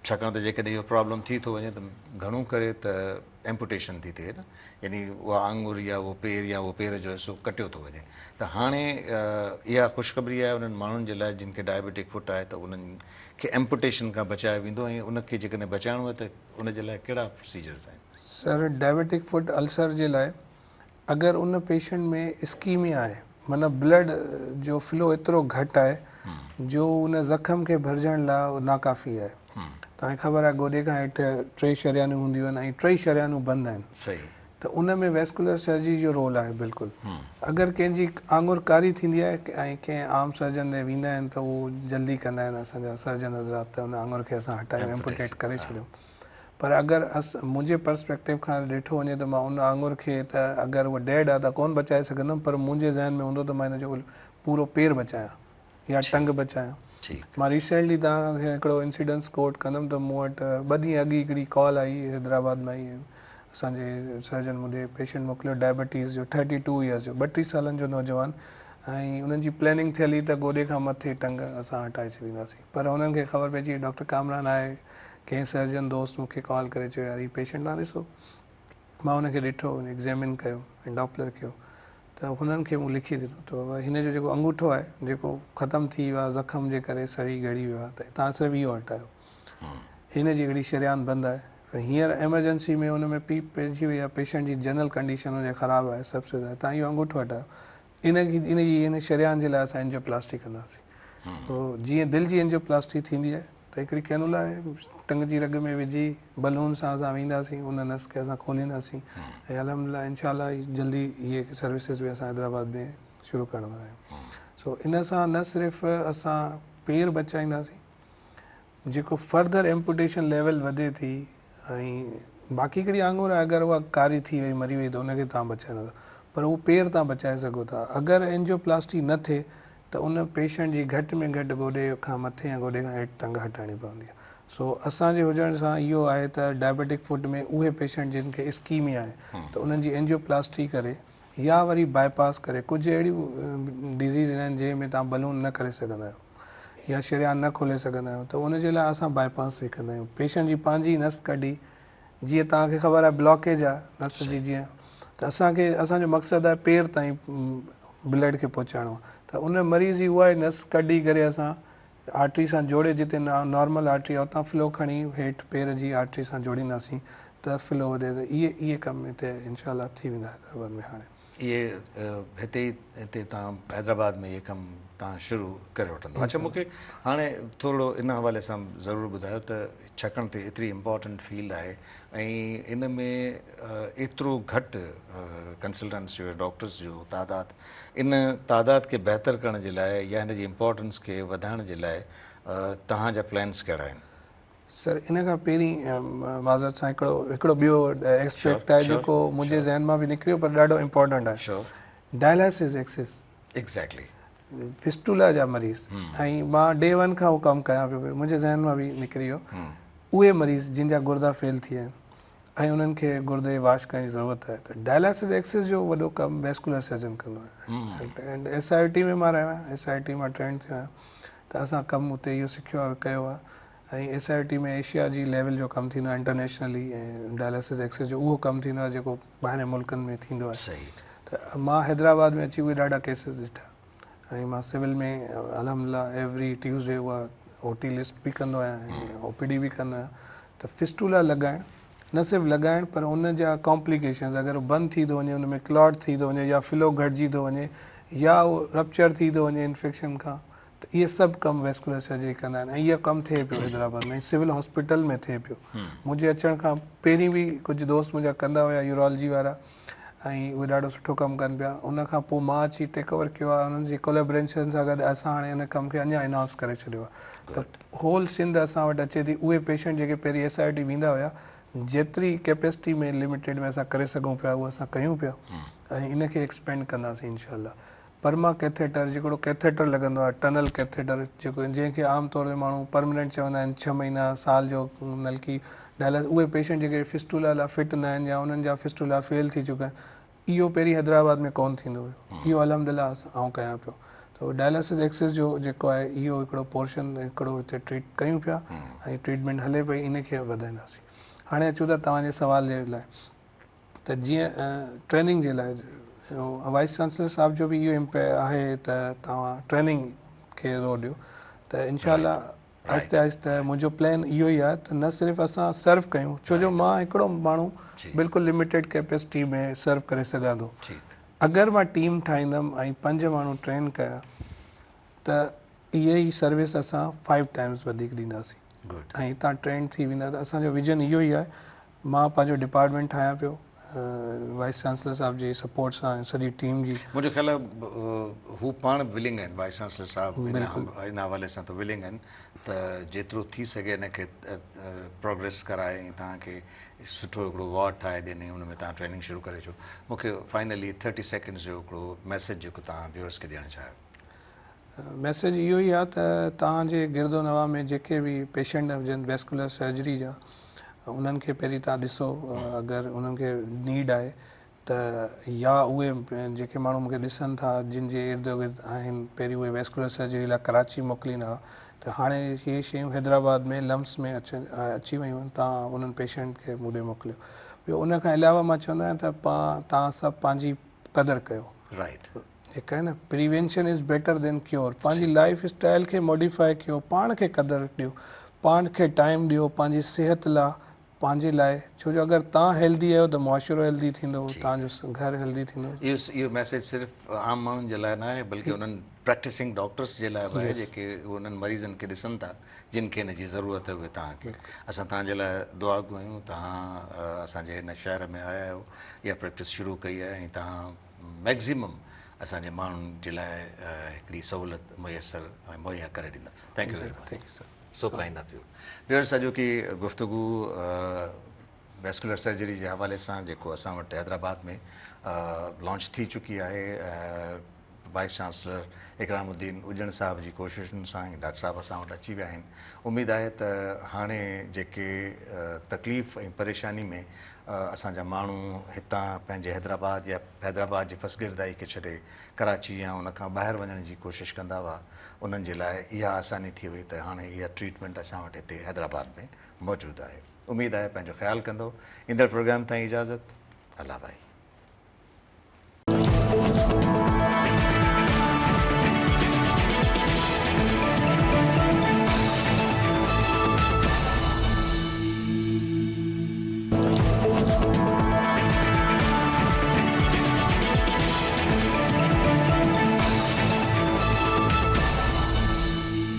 छाकाणि त जेकॾहिं इहो प्रॉब्लम थी थो वञे त घणो करे त एम्पुटेशन थी थिए न, यानी उहा आंगुर या उहो पेर या उहो पेर जो हिसो कटियो थो वञे, त हाणे इहा ख़ुशख़बरी आहे उन्हनि माण्हुनि जे लाइ जिन खे डायबिटिक फुट आहे त उन्हनि खे एम्पुटेशन खां बचायो वेंदो ऐं उनखे जेकॾहिं बचाइणो आहे त उन जे लाइ कहिड़ा प्रोसीजर्स आहिनि? सर डायबिटिक फुट अल्सर जे लाइ अगरि उन पेशेंट में इस्कीमिया आहे, माना ब्लड जो फ्लो एतिरो घटि आहे जो उन ज़ख़म खे भरिजण लाइ नाकाफ़ी आहे। तव्हांखे ख़बर आहे गोॾे खां हेठि 3 शरियानूं हूंदियूं आहिनि ऐं 3 शरियानूं बंदि आहिनि। सही। त उन में वेस्कुलर सर्जरी जो रोल आहे बिल्कुलु। अगरि कंहिंजी आंगुर कारी थींदी आहे ऐं कंहिं आम सर्जन ॾे वेंदा आहिनि त उहो जल्दी कंदा आहिनि असांजा सर्जन हज़रात, त उन आंगुर खे असां हटायूं, एम्पुटेट करे छॾियूं। पर अगरि मुंहिंजे पर्सपेक्टिव खां ॾिठो वञे त मां उन आंगुर खे त अगरि उहा डेड आहे त कोन बचाए सघंदुमि, पर मुंहिंजे ज़हन में हूंदो त मां हिन जो पूरो पेर बचायां या टंग बचायां। मां रिसेंटली तव्हांखे हिकिड़ो इंसिडेंस कोट कंदुमि त मूं वटि 2 ॾींहं अॻु हिकिड़ी कॉल आई हैदराबाद मां ई, असांजे सर्जन मुंहिंजे पेशेंट मोकिलियो डायबिटीज़ जो 32 ईयर्स जो 32 सालनि जो नौजवान, ऐं उन्हनि जी प्लैनिंग थियली त गोॾे खां मथे टंग असां हटाए छॾींदासीं, पर उन्हनि खे ख़बर पइजी डॉक्टर कामरान आहे, कंहिं सर्जन दोस्त मूंखे कॉल करे चयो यार हीउ पेशेंट तव्हां ॾिसो। मां हुनखे ॾिठो, एग्ज़ामिन कयो ऐं डॉपलर कयो, त हुननि खे मूं लिखी ॾिनो त हिन जो जेको अंगूठो आहे जेको ख़तमु थी वियो आहे ज़ख़म जे करे सड़ी ॻड़ी वियो आहे, त तव्हां सिर्फ़ु इहो हटायो। हिन जी हिकिड़ी शरियान बंदि आहे, पर हींअर एमरजेंसी में हुन में पीप पइजी वई आहे, पेशेंट जी जनरल कंडीशन हुनजी ख़राबु आहे, सबसिड आहे, तव्हां इहो अंगूठो हटायो। इन शरियान जे लाइ असां एंजियोप्लास्टी कंदासीं। पोइ जीअं दिलि जी एंजियोप्लास्टी थींदी आहे त हिकिड़ी कैनुला आहे, टंग जी रग में विझी बलून सां असां वेंदासीं, उन नस खे असां खोलींदासीं ऐं अल्हम्दुलिल्लाह इंशाअल्लाह जल्दी इहे सर्विसिस बि असां हैदराबाद में शुरू करण वारा आहियूं। सो इन सां न सिर्फ़ु असां पेर बचाईंदासीं, जेको फर्दर एम्पुटेशन लेवल वधे थी, ऐं बाक़ी हिकिड़ी आंगुर आहे अगरि उहा कारी थी वई मरी वई त उनखे तव्हां बचाईंदा, पर उहो पेर तव्हां बचाए सघो था। अगरि एंजियोप्लास्टी न थिए त उन पेशेंट जी घटि में घटि गोॾे खां मथे या गोॾे खां हेठि टंग हटाइणी पवंदी आहे। सो असांजे हुजण सां इहो आहे त डायबिटिक फुट में उहे पेशेंट जिन खे इस्कीमिया आहे त उन्हनि जी एंजियोप्लास्टी करे या वरी बाईपास करे, कुझु अहिड़ियूं डिज़ीज़ आहिनि जंहिंमें तव्हां बलून न करे सघंदा आहियो या शरियान न खोले सघंदा आहियो, त उनजे लाइ असां बाईपास बि कंदा आहियूं। पेशेंट जी पंहिंजी नस कढी, जीअं तव्हांखे ख़बर आहे ब्लॉकेज आहे नस जी, जीअं त असांजो मक़सदु आहे पेर ताईं ब्लड खे पहुचाइणो आहे। त उन मरीज़ जी उहा नस कढी करे असां आर्टरी सां जोड़े, जिते नॉर्मल आर्टरी आहे उतां फ्लो खणी हेठि पेर जी आर्टरी सां जोड़ींदासीं त फ्लो वधे। त इहे कम हिते इनशाला थी वेंदा हैदराबाद में। हाणे इहे हिते तव्हां हैदराबाद में इहे कमु तव्हां शुरू करे वठंदो। अच्छा, मूंखे हाणे थोरो इन हवाले सां ज़रूरु ॿुधायो त छाकाणि त एतिरी इम्पॉर्टेंट फील्ड आहे ऐं इन में एतिरो घटि कंसल्टेंट्स जो डॉक्टर्स जो तादादु, इन तादाद खे बहितर करण जे लाइ या हिन जी इम्पॉर्टेंस खे वधाइण जे लाइ तव्हांजा प्लान्स कहिड़ा आहिनि? सर, इन खां पहिरीं माज़रत सां हिकिड़ो ॿियो एक्सपेक्ट आहे जेको मुंहिंजे ज़हन मां बि निकिरियो पर ॾाढो इम्पॉर्टेंट आहे। डायलिसिस एक्सिस, एग्ज़ैक्टली, फिस्टुला जा मरीज़, ऐं मां डे वन खां उहो कमु कयां पियो, मुंहिंजे ज़हन मां बि निकिरी वियो। उहे मरीज़ जिन जा गुर्दा फेल थी विया आहिनि ऐं उन्हनि खे गुर्दे वॉश करण जी ज़रूरत आहे, त डायलिसिस एक्सिस जो वॾो कमु वैस्कुलर सर्जन कंदो आहे। एंड SIT में मां रहियो आहियां, SIT मां ट्रेंड थियो आहियां, त असां कमु उते इहो सिखियो आहे, कयो आहे। ऐं SIT में एशिया जी लेवल जो कमु थींदो आहे इंटरनेशनली, ऐं डायलिसिस एक्सिस जो उहो कमु थींदो आहे जेको ॿाहिरि मुल्कनि में थींदो आहे। सही। त मां हैदराबाद में अची उहे ॾाढा केसिस ॾिठा, ऐं मां सिविल में अल्हम्दुलिल्लाह एवरी ट्यूसडे उहा OT लिस्ट बि कंदो आहियां ऐं OPD बि कंदो आहियां। त फिस्टुला लॻाइण, न सिर्फ़ु लॻाइण पर उन जा कॉम्प्लिकेशन्स, अगरि बंदि थी थो वञे, उन में क्लॉट थी थो वञे या फ्लो घटिजी थो वञे या उहो रप्चर थी थो वञे इन्फेक्शन खां, त इहे सभु कमु वैस्कुलर सर्जरी कंदा आहिनि। ऐं इहो कमु थिए पियो हैदराबाद में, सिविल हॉस्पिटल में थिए पियो। मुंहिंजे अचण खां पहिरीं बि कुझु दोस्त मुंहिंजा कंदा हुया यूरोलॉजी वारा, ऐं उहे ॾाढो सुठो कमु कनि पिया। उन खां पोइ मां अची टेक ओवर कयो आहे, उन्हनि जी कोलेबोरेशन सां गॾु असां हाणे हिन कम खे अञा इनहांस करे छॾियो आहे। त होल सिंध असां वटि अचे थी। उहे पेशेंट जेके पहिरीं SIT वेंदा हुया, जेतिरी कैपेसिटी में लिमिटेड में असां करे सघूं पिया उहा असां कयूं पिया, ऐं इन खे एक्सपेंड कंदासीं इनशाला। परमा कैथेटर, जेको कैथेटर लॻंदो आहे, टनल कैथेटर, जेको जंहिंखे आमतौर ते माण्हू परमानेंट चवंदा आहिनि, 6 महीना साल जो नलकी डायलिसिस, उहे पेशेंट जेके फिस्टुला लाइ फिट न आहिनि या उन्हनि जा फिस्टुला फेल थी चुका आहिनि, इहो पहिरीं हैदराबाद में कोन्ह थींदो हुयो। इहो अल्हम्दुलिल्लाह आउं कयां पियो। त डायलिसिस एक्सिस जो जेको आहे इहो हिकिड़ो पोर्शन हिकिड़ो हिते ट्रीट कयूं पिया, ऐं ट्रीटमेंट हले पई, इन खे वधाईंदासीं। हाणे अचूं था तव्हांजे सवाल जे लाइ, त जीअं ट्रेनिंग जे लाइ वाइस चांसलर साहब जो बि इहो आहे त तव्हां ट्रेनिंग खे ज़ोर ॾियो। त इनशाला आहिस्ते आहिस्ते मुंहिंजो प्लान इहो ई आहे त न सिर्फ़ु असां सर्व कयूं, छो जो मां हिकिड़ो माण्हू बिल्कुलु लिमिटेड कैपेसिटी में सर्व करे सघां थो। अगरि मां टीम ठाहींदुमि ऐं 5 माण्हू ट्रेन कया त इहे ई सर्विस असां 5 टाइम्स वधीक ॾींदासीं, ऐं हितां ट्रेन थी वेंदा। त असांजो विजन इहो ई आहे। मां पंहिंजो डिपार्टमेंट ठाहियां पियो वाइस चांसलर साहब जी सपोर्ट सां ऐं सॼी टीम जी। मुंहिंजो ख़्यालु आहे हू पाण विलिंग आहिनि, वाइस चांसलर साहब इन हवाले सां त विलिंग आहिनि त जेतिरो थी सघे इन खे प्रोग्रेस कराए ऐं तव्हांखे सुठो हिकिड़ो वार्ड ठाहे ॾिने, हुन में तव्हां ट्रेनिंग शुरू करे अचो। मूंखे फाइनली 30 सेकेंड्स जो हिकिड़ो मैसेज जेको तव्हां व्यूअर्स खे ॾियणु चाहियो। मैसेज इहो ई आहे त तव्हांजे गिरदो नवाह में जेके बि पेशेंट हुजनि वैस्कुलर सर्जरी जा, उन्हनि खे पहिरीं तव्हां ॾिसो, अगरि उन्हनि खे नीड आहे त या उहे जेके माण्हू मूंखे ॾिसनि था जिन जे इर्द गिर्द आहिनि, पहिरीं उहे वैस्कुलर सर्जरी लाइ कराची मोकिलींदा हुआ, त हाणे इहे शयूं हैदराबाद में लम्स में अची वियूं आहिनि। तव्हां उन्हनि पेशेंट खे मूं ॾे मोकिलियो। ॿियो उन खां अलावा मां चवंदो आहियां त तव्हां सभु पंहिंजी क़दुरु कयो। राइट, जेका आहे न, prevention is better than cure. पंहिंजी लाइफ स्टाइल खे मॉडिफाए कयो, पाण खे क़दुरु ॾियो, पाण खे टाइम ॾियो पंहिंजी सिहत लाइ, पंहिंजे लाइ, छो जो अगरि तव्हां हेल्दी आहियो त मुआशिरो हेल्दी थींदो, तव्हांजो घर हेल्दी थींदो। इहो मैसेज सिर्फ़ु आम माण्हुनि जे लाइ न आहे, बल्कि उन्हनि प्रैक्टिसिंग डॉक्टर्स जे लाइ बि आहे जेके उन्हनि मरीज़नि खे ॾिसनि था जिन खे हिन जी ज़रूरत हुए तव्हांखे। असां तव्हांजे लाइ दुआ कयूं, तव्हां असांजे हिन शहर में आया आहियो, इहा प्रैक्टिस शुरू कई आहे ऐं तव्हां मैक्सिमम असांजे माण्हुनि जे लाइ हिकिड़ी सहूलियत मुहैया करे ॾींदा। Thank U very much, so kind of U. Viewers, सॼो की गुफ़्तगू वैस्कुलर सर्जरी जे हवाले सां जेको असां वटि हैदराबाद में लॉन्च थी चुकी आहे, वाइस चांसलर इकरामुद्दीन उजन साहब जी कोशिशुनि सां ऐं डॉक्टर साहब असां वटि अची विया आहिनि। उमेदु आहे त हाणे जेके तकलीफ़ ऐं परेशानी में असांजा माण्हू हितां पंहिंजे हैदराबाद जे फसगिरदाई खे छॾे कराची या उन खां ॿाहिरि वञण जी कोशिशि कंदा हुआ, उन्हनि जे लाइ इहा आसानी थी वई त हाणे इहा ट्रीटमेंट असां वटि हिते हैदराबाद में मौजूदु आहे। उमेदु आहे पंहिंजो ख़्यालु कंदो। ईंदड़ प्रोग्राम ताईं इजाज़त। अल्लाह भाई।